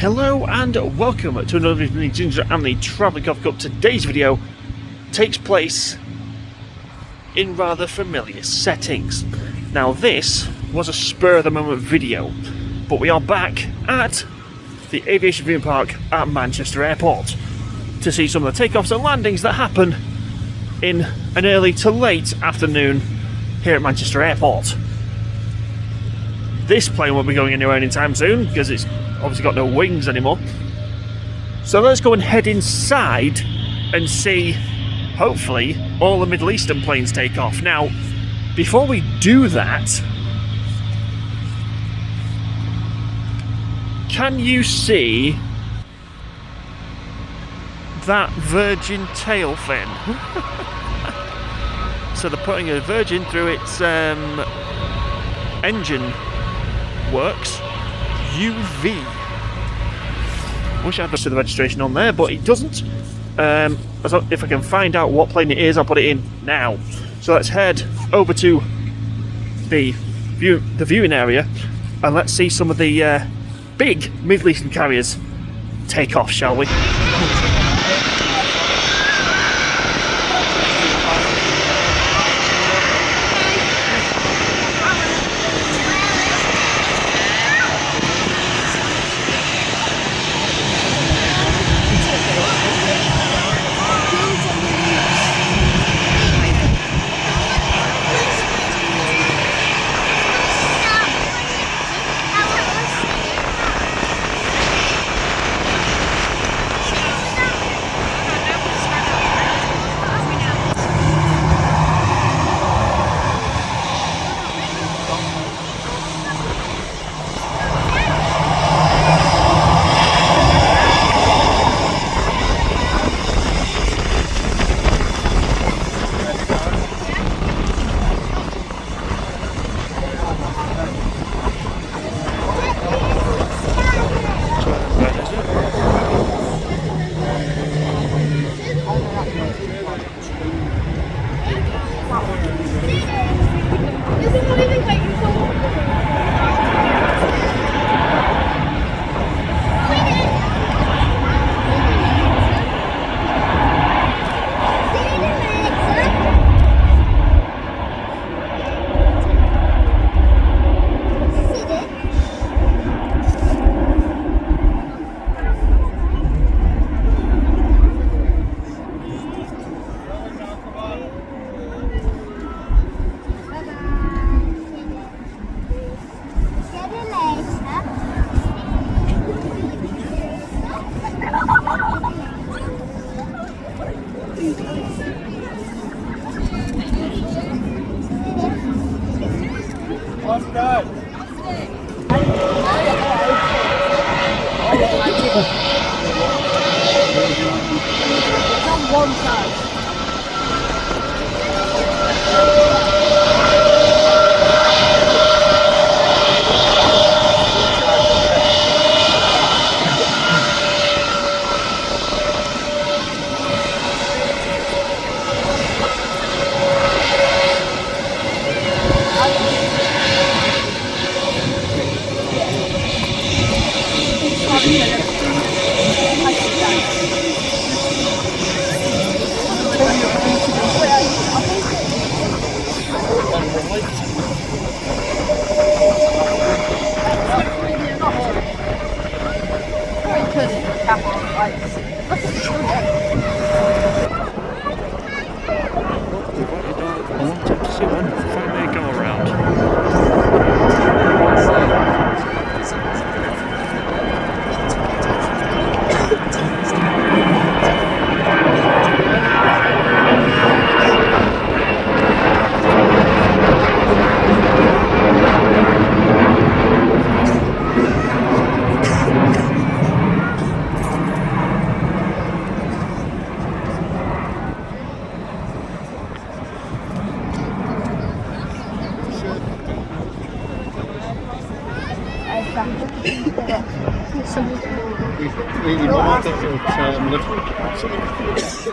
Hello and welcome to another video of Ginger and the Travelling Coffee Cup. Today's video takes place in rather familiar settings. Now this was a spur of the moment video, but we are back at the aviation viewing park at Manchester Airport to see some of the takeoffs and landings that happen in an early to late afternoon here at Manchester Airport. This plane won't be going anywhere anytime soon because it's obviously got no wings anymore. So let's go and head inside and see, hopefully, all the Middle Eastern planes take off. Now, before we do that, can you see that Virgin tail fin? So they're putting a Virgin through its engine works. UV. Wish I had the registration on there, but it doesn't. If I can find out what plane it is, I'll put it in now. So let's head over to the viewing area and let's see some of the big Middle Eastern carriers take off, shall we?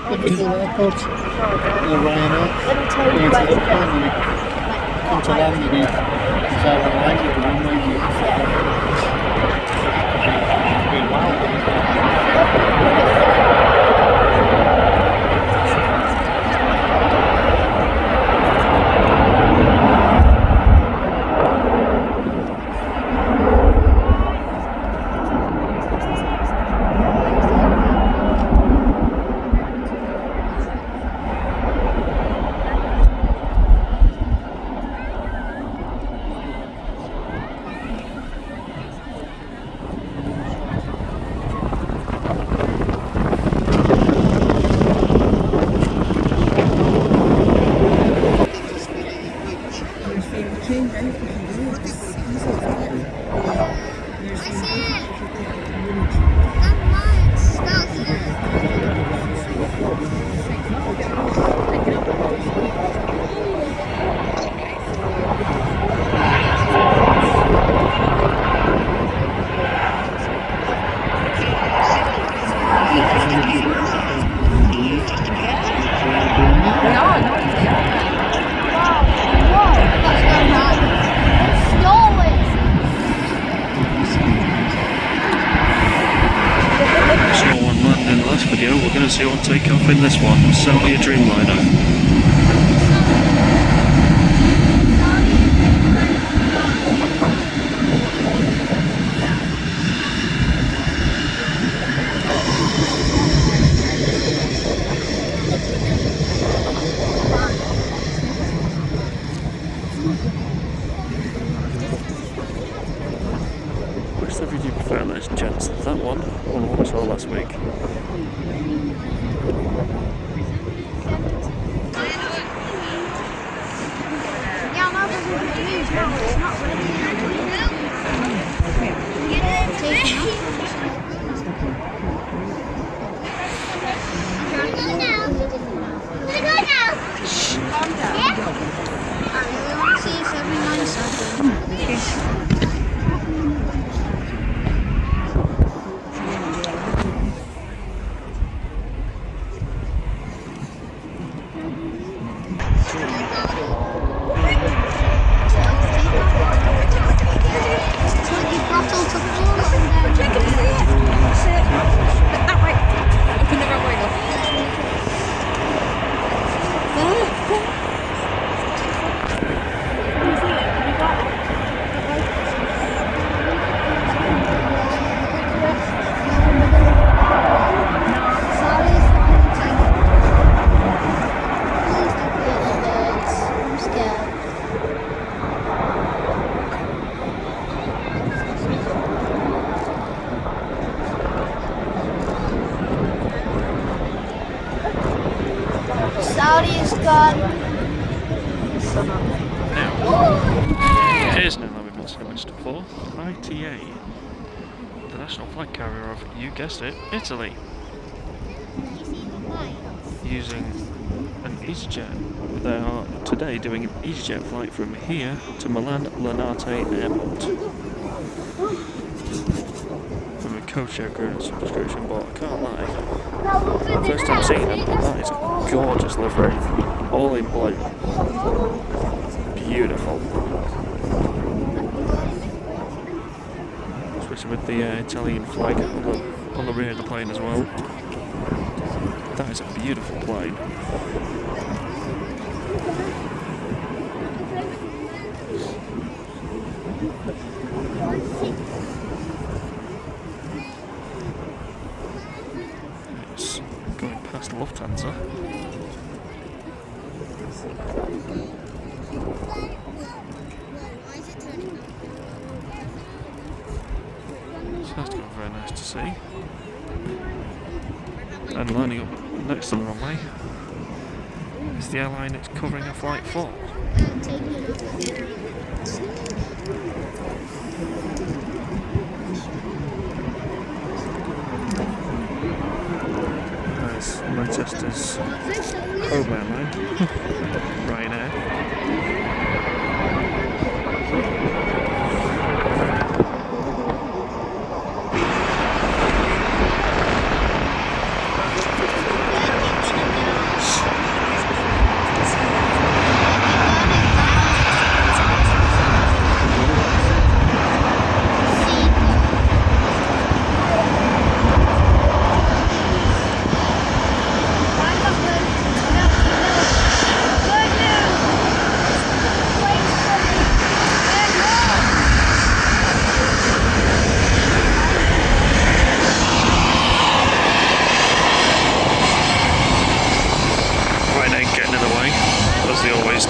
Liverpool Airport, Ryanair, going to Liverpool, and we come to land and we start on the runway. video, we're going to see what take off in this one. Saudi Dreamliner. Which service do you prefer, those gents? That one or the one we saw last week? Yeah, no, but it's used now, it's not Saudi is gone. Now, here's an 11-4 ITA, the national flag carrier of, you guessed it, Italy, using an EasyJet. They are today doing an EasyJet flight from here to Milan Linate Airport. From a co-share agreement subscription, but I can't lie, first time seeing them, that is a gorgeous livery, all in blue, beautiful. Especially with the Italian flag on the rear of the plane as well. That is a beautiful plane. It's going past Lufthansa. So that's going very nice to see. And lining up next to the runway is the airline it's covering a flight for. There's Manchester's home airline, Ryanair.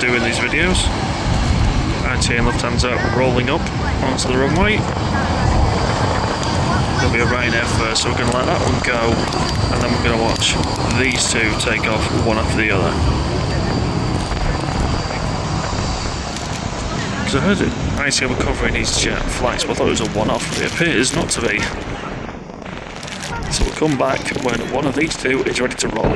Do in these videos. ITA and Lufthansa rolling up onto the runway. There'll be a Ryanair first, so we're going to let that one go, and then we're going to watch these two take off one after the other. Because I heard it, ITA were covering EasyJet flights, but I thought it was a one-off, but it appears not to be. So we'll come back when one of these two is ready to roll.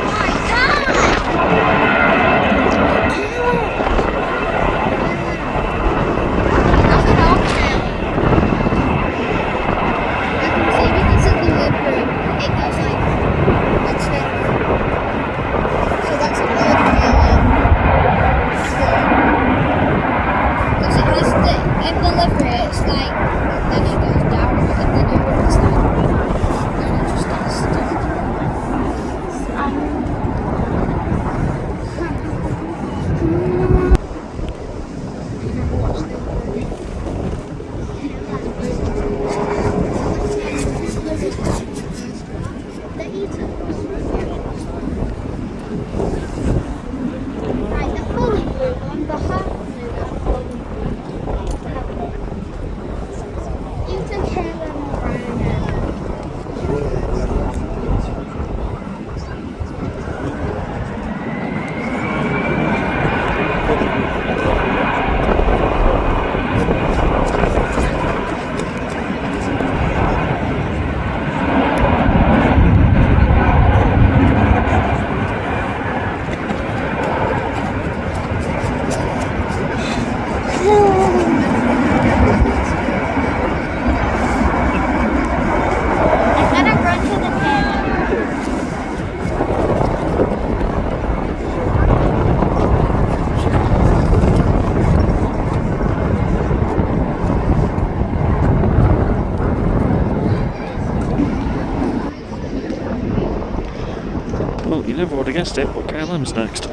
never would have guessed it, but KLM's next.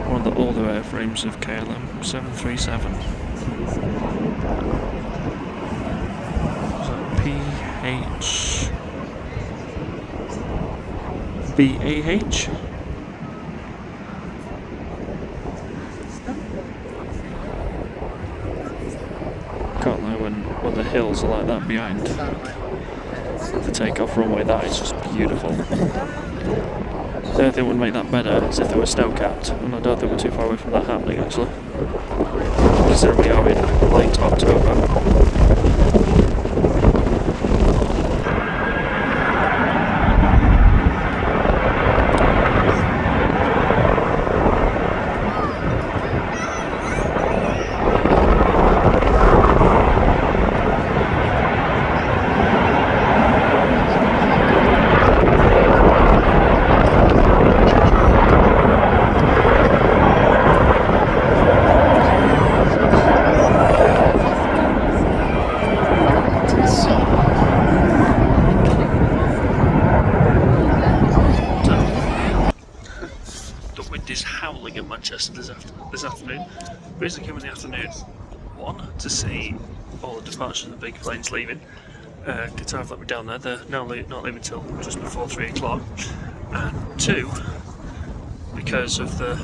One of the older airframes of KLM, 737. PH BAH? Can't lie, when the hills are like that behind the takeoff runway, that is just beautiful. The only thing that would make that better is if they were snow capped, and I don't think we're too far away from that happening actually. Considering we are in late October. Manchester this afternoon. Basically came in the afternoon, one, to see all the departures of the big planes leaving. Qatar have let me down there, they're not leaving till just before 3 o'clock. And two, because of the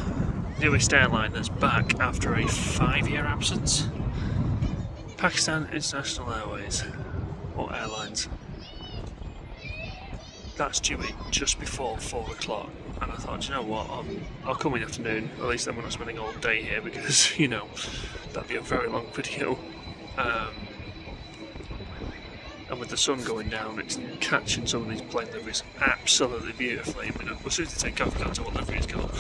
newest airline that's back after a 5-year absence. Pakistan International Airways, or Airlines. That's due in just before 4 o'clock. And I thought, you know what, I'll come in the afternoon, at least then we're not spending all day here, because, you know, that'd be a very long video. And with the sun going down, it's catching some of these plane liveries absolutely beautifully. I mean, as soon as they take off, I can't tell what livery it's got.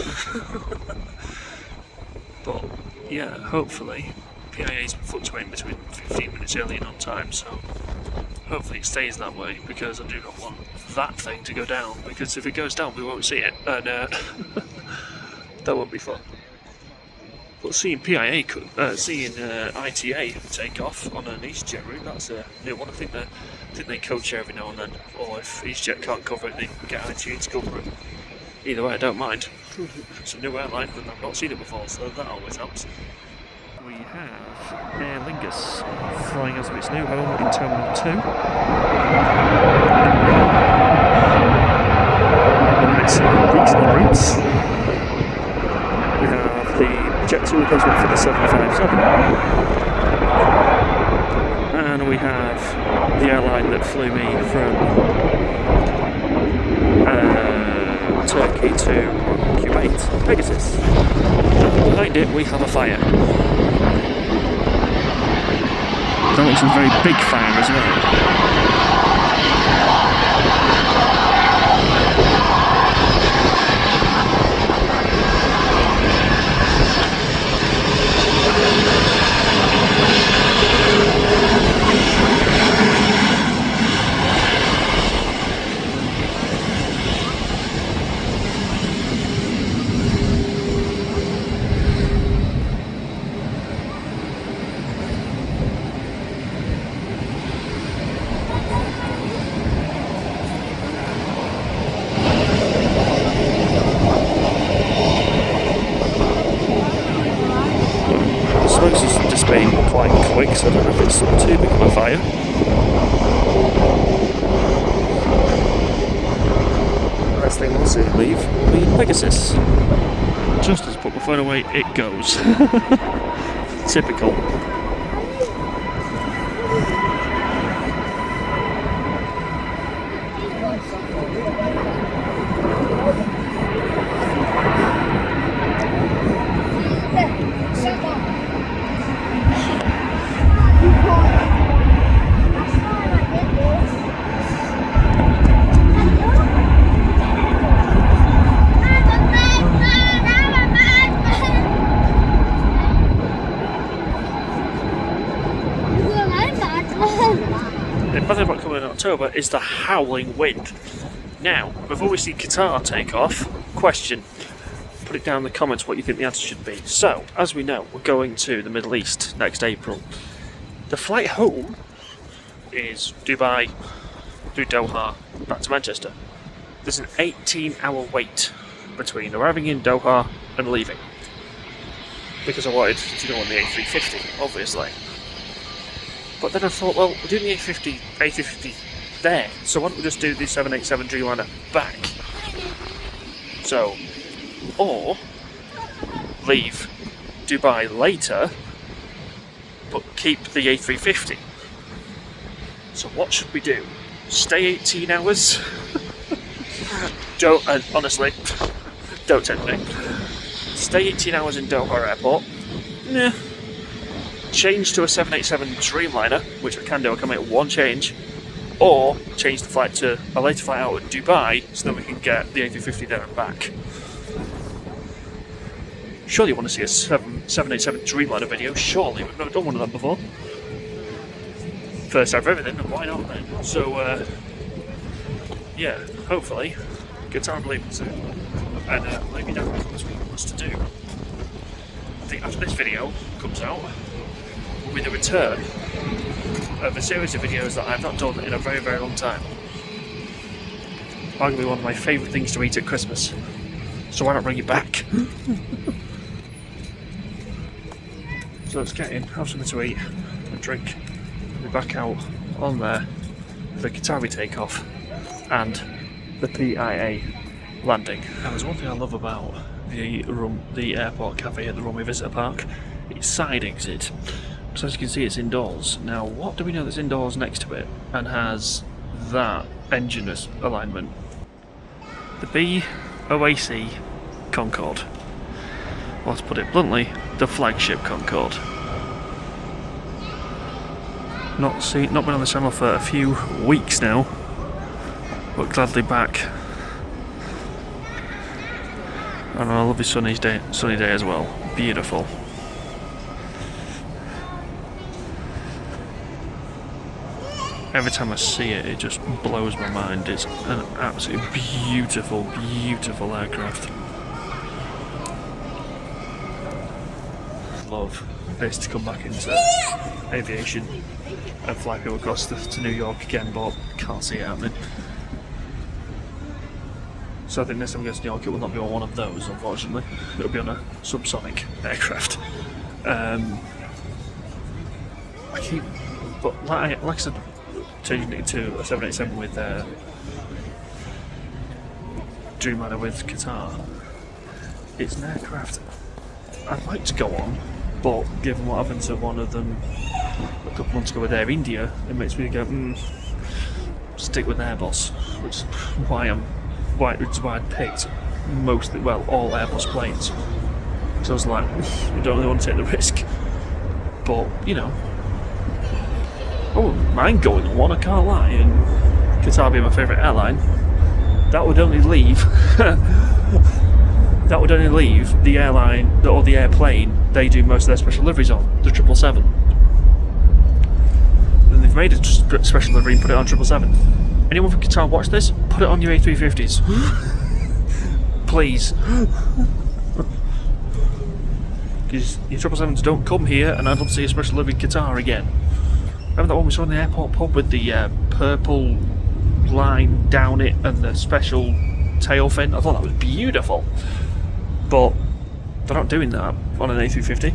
But, yeah, hopefully, PIA's been fluctuating between 15 minutes early and on time, so hopefully it stays that way, because I do not want that thing to go down, because if it goes down we won't see it, and that won't be fun. But seeing ITA take off on an EasyJet route, that's a new one. I think they co-chair every now and then, or if EasyJet can't cover it, they get ITA to cover it. Either way, I don't mind. It's a new airline, but I've not seen it before, so that always helps. We have Aer Lingus flying us to its new home in Terminal 2. Emirates regional routes. We have the Jet 2 replacement for the 757. And we have the airline that flew me from Turkey to Kuwait, Pegasus. And behind it we have a fire. That looks like a very big fire as well. Quick, so I don't know if it's too big of a fire. The last thing we'll see leave will be Pegasus. Just as I put my phone away, it goes. Typical. Another thing about coming in October is the howling wind. Now, before we see Qatar take off, question: put it down in the comments what you think the answer should be. So, as we know, we're going to the Middle East next April. The flight home is Dubai, through Doha, back to Manchester. There's an 18-hour wait between arriving in Doha and leaving. Because I wanted to go on the A350, obviously. But then I thought, well, we're doing the A350 there, so why don't we just do the 787 Dreamliner back? So, or leave Dubai later, but keep the A350. So what should we do? Stay 18 hours? Honestly, don't tempt me. Stay 18 hours in Doha Airport. Nah. Change to a 787 Dreamliner, which I can do, I can make one change. Or change the flight to a later flight out of Dubai, so that we can get the A350 there and back. Surely you want to see a 787 Dreamliner video, surely, we've never done one of them before. First time for everything, and why not then? So, yeah, hopefully, Qatar will leave soon. And let me know what you want us to do. I think after this video comes out, will be the return of a series of videos that I've not done in a very, very long time. Arguably one of my favourite things to eat at Christmas. So why not bring it back? So let's get in, have something to eat, a drink, and be back out on there for the Qatari takeoff and the PIA landing. Now there's one thing I love about the airport cafe at the Runway Visitor Park. It's side exit. So as you can see, it's indoors. Now, what do we know that's indoors next to it and has that engine alignment? The BOAC Concorde. Well, let's put it bluntly, the flagship Concorde. Not been on the channel for a few weeks now, but gladly back. And a lovely sunny day as well. Beautiful. Every time I see it, it just blows my mind. It's an absolutely beautiful, beautiful aircraft. Love this to come back into aviation and fly people across to New York again, but can't see it happening. So I think next time we go to New York, it will not be on one of those, unfortunately. It'll be on a subsonic aircraft. Like I said, changing it to a 787 with Dreamliner with Qatar. It's an aircraft I'd like to go on, but given what happened to one of them a couple months ago with Air India, it makes me go, stick with Airbus, which is why I picked all Airbus planes. So I was like, I don't really want to take the risk, but you know. I wouldn't mind going on one, I can't lie, and Qatar being my favourite airline, that would only leave the airline, or the airplane they do most of their special deliveries on, the 777. And they've made a special delivery and put it on 777. Anyone from Qatar watch this? Put it on your A350s. Please. Because your 777s don't come here, and I'd love to see a special delivery in Qatar again. Remember that one we saw in the airport pub with the purple line down it and the special tail fin? I thought that was beautiful. But they're not doing that on an A350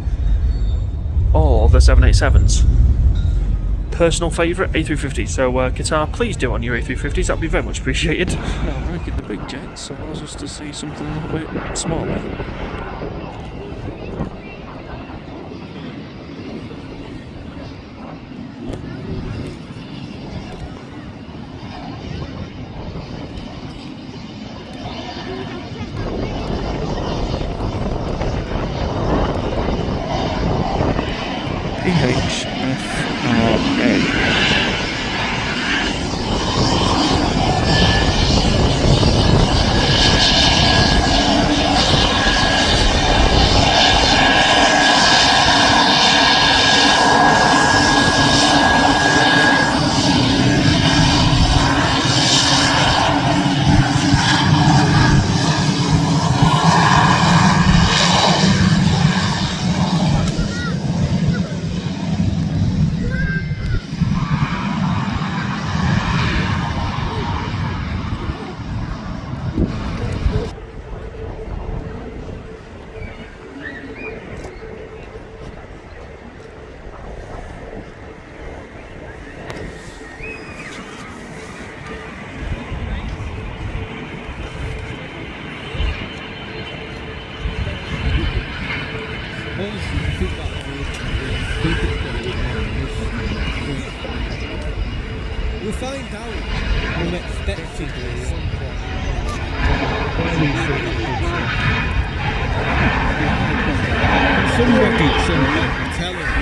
or the 787s. Personal favourite, A350. So Qatar, please do it on your A350s, that'd be very much appreciated. Now we're making the big jet, so allows us to see something a little bit smaller. We'll find out unexpectedly. Somebody, tell him.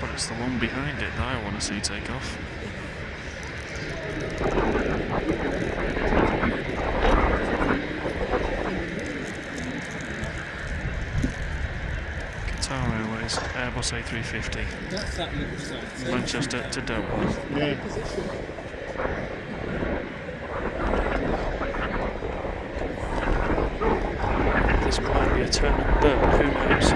But it's the one behind it that I want to see take off. Qatar Airways, Airbus A350. That's that little site. Manchester to Doha. Yeah. This might be a turn and burn, who knows?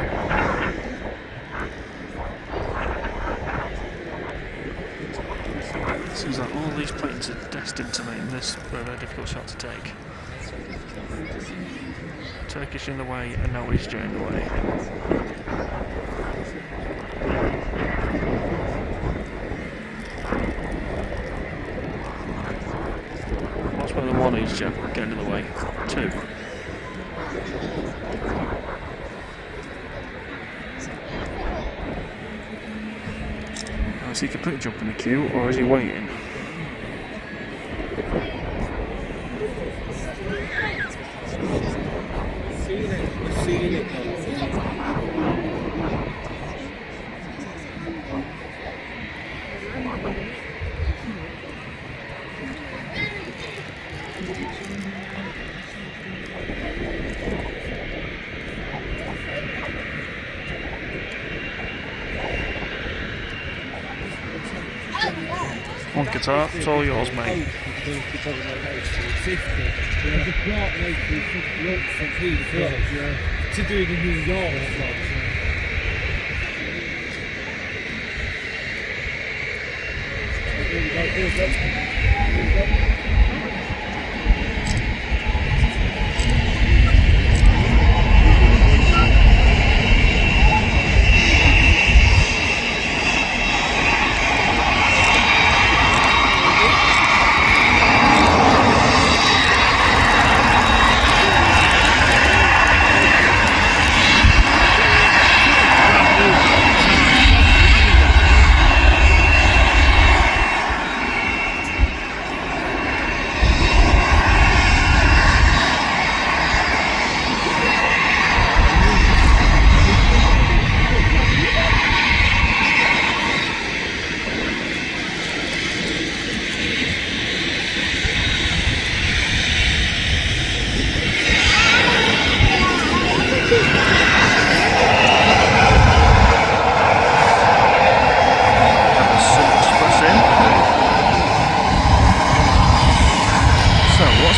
Seems like all these planes are destined to make this a very difficult shot to take. Turkish in the way and Norwegian in the way. What's one of the one each getting in the way? Two. Is he completely jumping the queue, or is he waiting? Seen it. Come on, Qatar, it's all yours, mate. To do the New York vlog.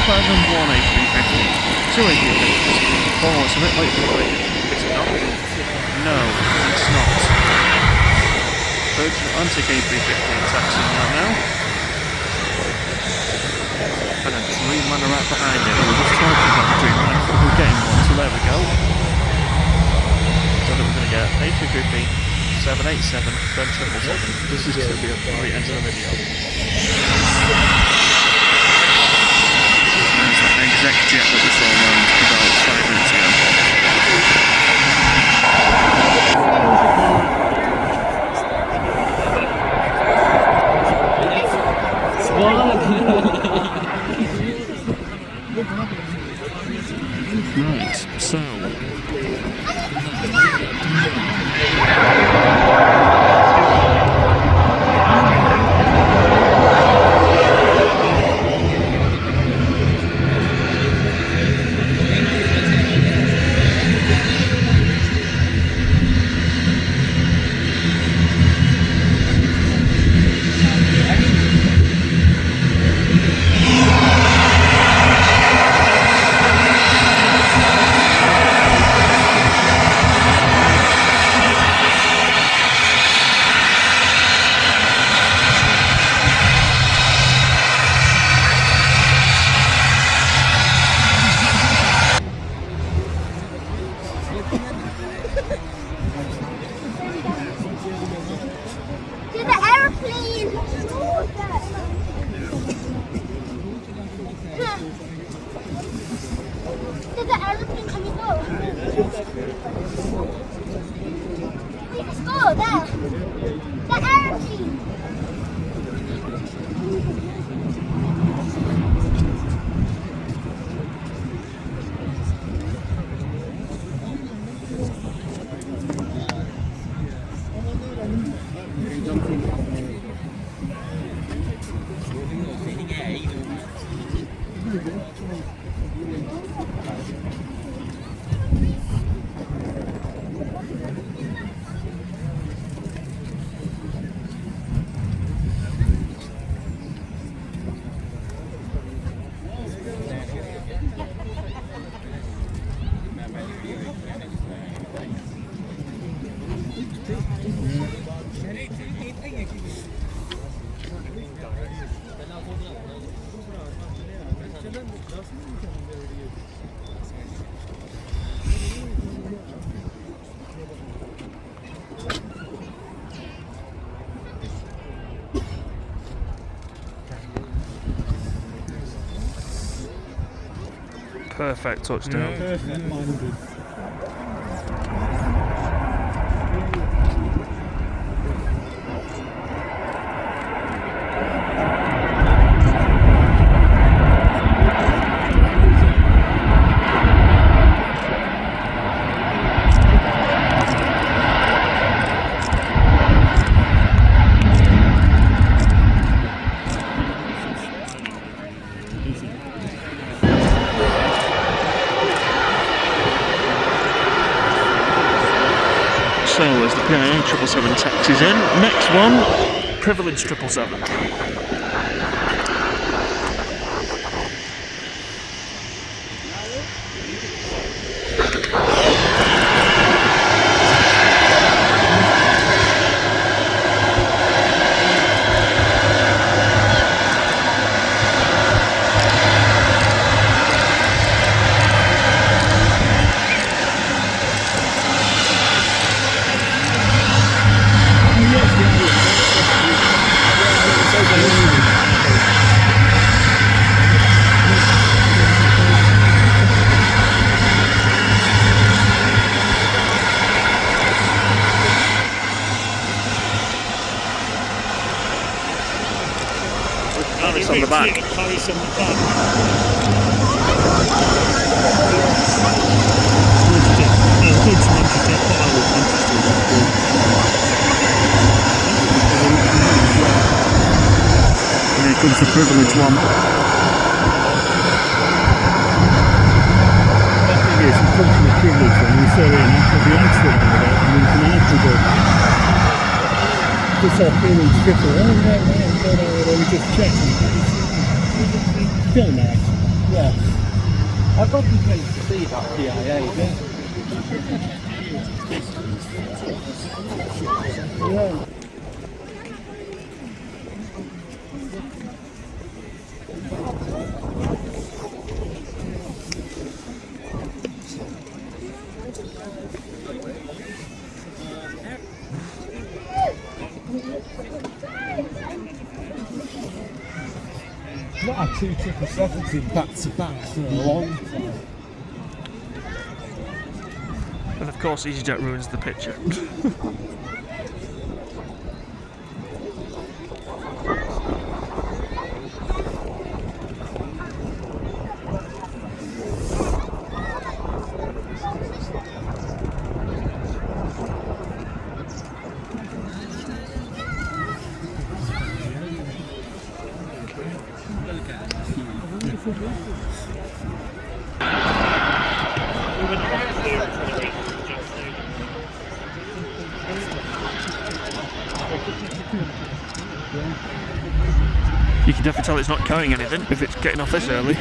Better than one A350, two A350s. Oh, it's a bit late for the break. Is it not? No, it's not. Virgin A350 taxiing out now. And a Dreamliner right behind it. We're just trying to get a Dreamliner. We're getting one, so there we go. So that we're going to get A350, 787, then 777. This is going to be a great end of the video. There's that exec jet that we saw around about 5 minutes ago. Perfect touchdown. Perfect minded. So as the PIA 777 taxis in, next one, Privilege 777. Paris on the back. Paris on the back. Here comes the Privilege one. Yes, we come from the Privilege one. We saw it in the accident with it, and we can actually go. Just our feeling triple. We just checked. Still nice. Yeah. I've got the place to see that PIA bit. Yeah. Not had two 777s back to back for a long time. And of course EasyJet ruins the picture. You can definitely tell it's not carrying anything if it's getting off this early.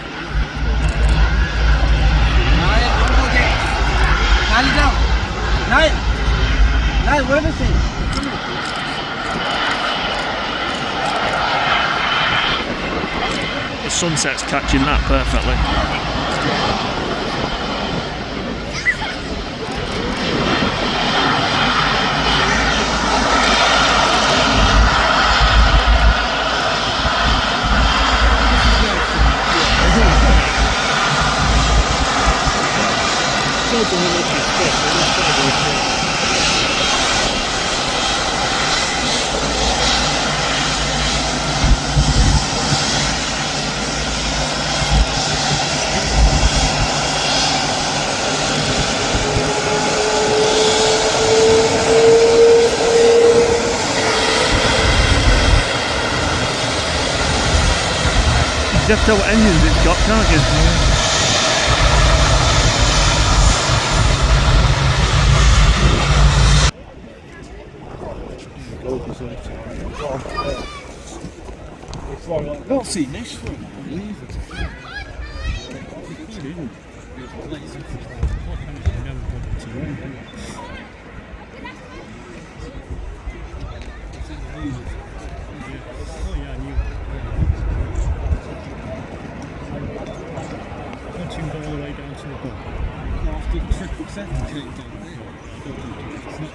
The sunset's catching that perfectly. You have to tell what engines it's got, can't you? It's like, not seen this for a while, leave it. All the way down to the bottom. After 777 came down there. It's not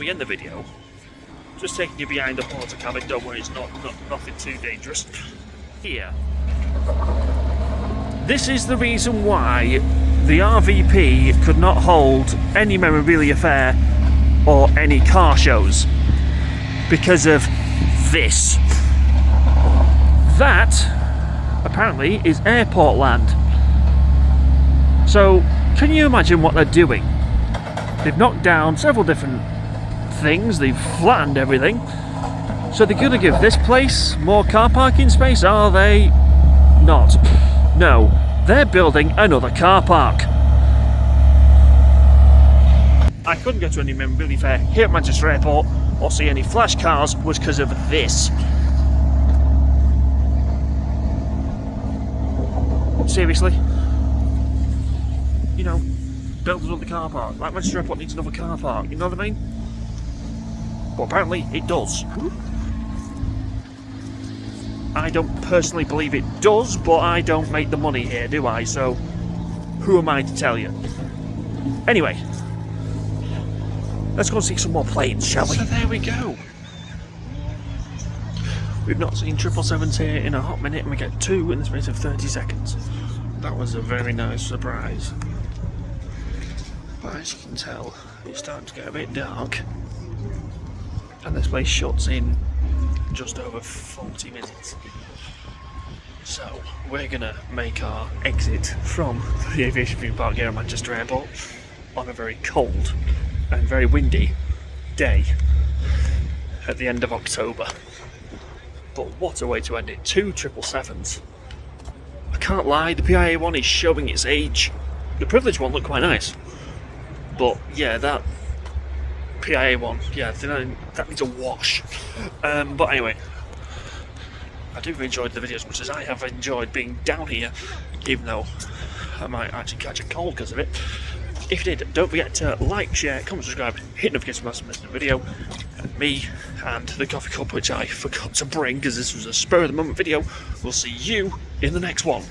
End the video. Just taking you behind the water cabin. Don't worry, it's nothing too dangerous. Here. This is the reason why the RVP could not hold any memorabilia fair or any car shows. Because of this. That apparently is airport land. So can you imagine what they're doing? They've knocked down several different things, they've flattened everything, so they're going to give this place more car parking space, are they? Not. No, they're building another car park. I couldn't go to any memorabilia fair here at Manchester Airport or see any flash cars was because of this. Seriously? You know, build another car park. Like Manchester Airport needs another car park, you know what I mean? Well, apparently it does. I don't personally believe it does, but I don't make the money here, do I? So, who am I to tell you? Anyway, let's go and see some more planes, shall we? So there we go. We've not seen 777s here in a hot minute, and we get 2 in the space of 30 seconds. That was a very nice surprise. But as you can tell, it's starting to get a bit dark. And this place shuts in just over 40 minutes. So we're gonna make our exit from the aviation theme park here at Manchester Airport on a very cold and very windy day at the end of October. But what a way to end it. 2 777s. I can't lie, the PIA one is showing its age. The privileged one looked quite nice. But yeah, that PIA one, yeah, that needs a wash. But anyway, I do enjoy the video as much as I have enjoyed being down here, even though I might actually catch a cold because of it. If you did, don't forget to like, share, comment, subscribe, hit notification bell to miss the video. And me and the coffee cup, which I forgot to bring because this was a spur of the moment video. We'll see you in the next one.